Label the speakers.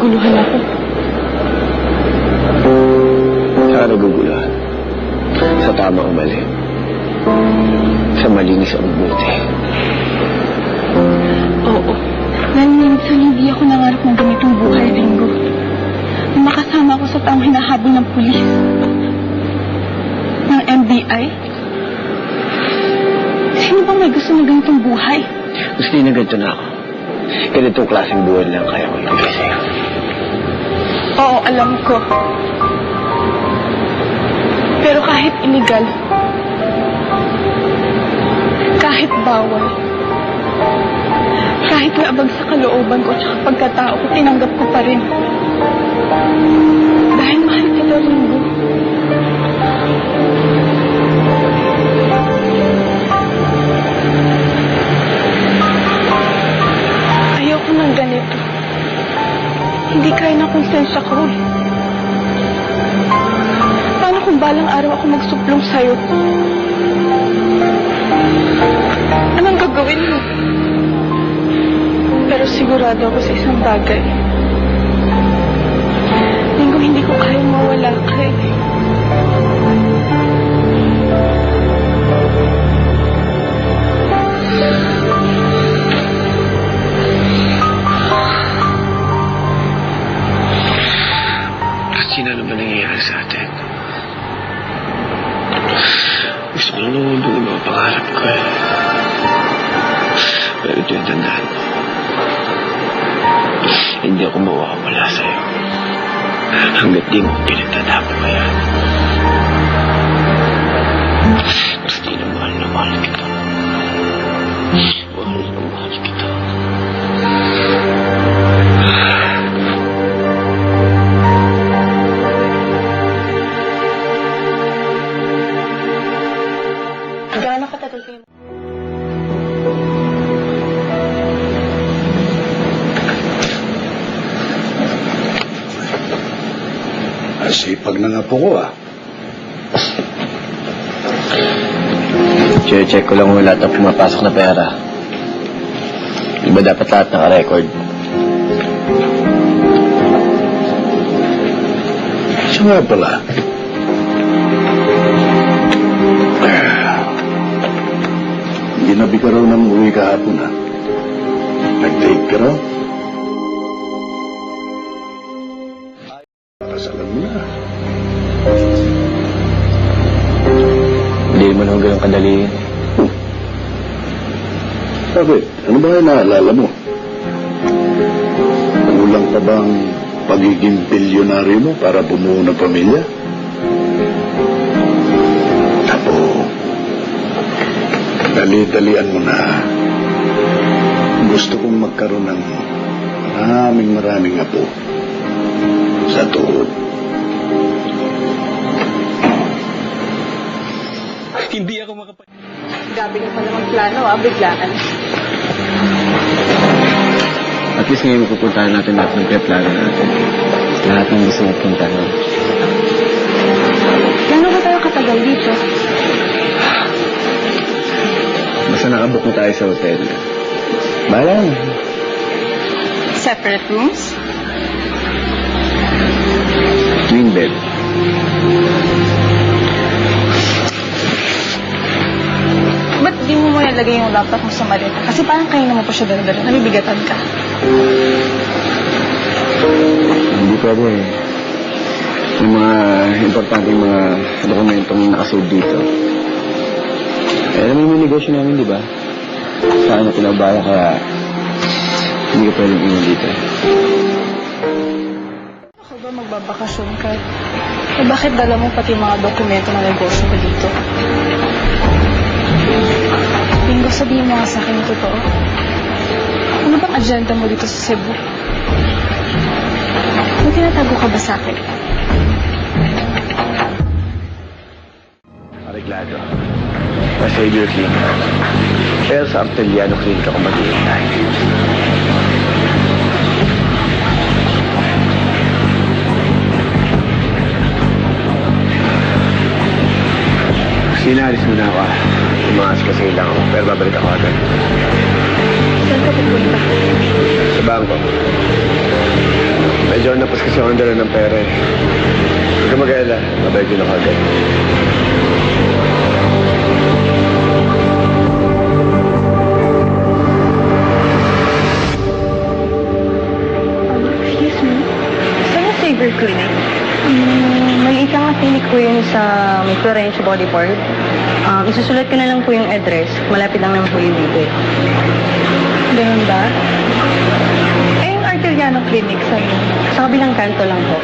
Speaker 1: naguguluhan ako.
Speaker 2: Saan naguguluhan? Sa tama o mali? Sa malinis o mabuti?
Speaker 1: Oo. Dahil minsan hindi ako nangarap ng ganitong buhay, Ringo. Nung makasama ako sa taong hinahabol ng pulis. Ng NBI. Sino bang may gusto ng ganitong buhay?
Speaker 2: Gusto niya na ganito na ako. Ganitong klaseng buhay lang kaya ko ibigay sa'yo.
Speaker 1: Oo, alam ko. Pero kahit illegal, kahit bawal, kahit naabag sa kalooban ko at pagkatao ko, tinanggap ko pa rin. Dahil mahal kita, Ringo. Ayoko ng ganito. Hindi kaya ng konsensya ko. Paano kung balang araw ako magsuplong sa'yo? Anong gagawin mo? Pero sigurado ako sa isang bagay. Ringo, hindi ko kayang mawala ka eh.
Speaker 2: Kasi ano ba nangyayari sa atin? Gusto ko lang naman doon ang mga pangarap ko eh. Pero ito yung tandaan mo. Hindi ako mawawala sa'yo. Hanggat di mo pinagtatapon mo yan. Basta na mahal kita. Mahal na mahal kita.
Speaker 1: Gaano katagal kayo?
Speaker 3: Sipag na nga po ko
Speaker 2: Check ko lang kung lahat ng pumapasok na pera. Di ba dapat lahat naka-record?
Speaker 3: Siya nga pala. Ginabi ka raw ng uwi kahapon Nag-date ka raw? Kasalan mo na.
Speaker 2: Hindi naman ako ganun kadali yun.
Speaker 3: Bakit? Ano ba yung naalala mo? Kulang pa bang pagiging bilyonaryo mo para bumuo ng pamilya? Apo, dali-dalian mo na. Gusto kong magkaroon ng maraming apo. Sa tuhod.
Speaker 2: Hindi ako
Speaker 1: Gabi na pala magplano, biglaan.
Speaker 2: At least ngayon mapupuntahan natin lahat ng plano natin. Lahat ng gusto mong puntahan.
Speaker 1: Gano'n ba tayo katagal dito?
Speaker 2: Basta nakabook na tayo sa hotel. Bahala na.
Speaker 1: Separate rooms?
Speaker 2: Twin bed.
Speaker 1: Ba't di mo muna lagay yung laptop mo sa maleta? Kasi parang kanina mo pa siya dala-dala. Nabibigatan ka.
Speaker 2: Hindi pwede eh. Yung mga importanteng mga dokumentong nakasave dito. Eh, alam mo yung negosyo namin, di ba? Saan na pinabaya kaya hindi ka pwedeng iwan dito.
Speaker 1: Ako ba magbabakasyon ka? Eh bakit dala mo pati mga dokumento ng negosyo mo dito? Ringo, sabihin mo nga sa akin yung totoo. Ano bang agenda mo dito sa Cebu? May tinatago ka ba sa akin?
Speaker 2: Areglado. Nasa Xavier Clinic. Pero sa Arteliano Clinic ako mag-iintay. Sinalis mo na ako. Umangas kasi lang ako. Pero babalik ako agad.
Speaker 1: Saan ka pupunta?
Speaker 2: Sa bangko. Medyo napos kasi ako dala ng pera eh. Huwag ka mag-alala. Mabay ko na kagad.
Speaker 1: Excuse me.
Speaker 4: Saan yung Saver Clinic?
Speaker 1: Maliit lang ang clinic po yun sa
Speaker 4: May Florencio Body Part. Isusulat ko na lang po yung address. Malapit lang naman po yung dito.
Speaker 1: Ganun ba? Eh, yung Arteriano Clinic sa'yo.
Speaker 4: Sa kabilang kanto lang po.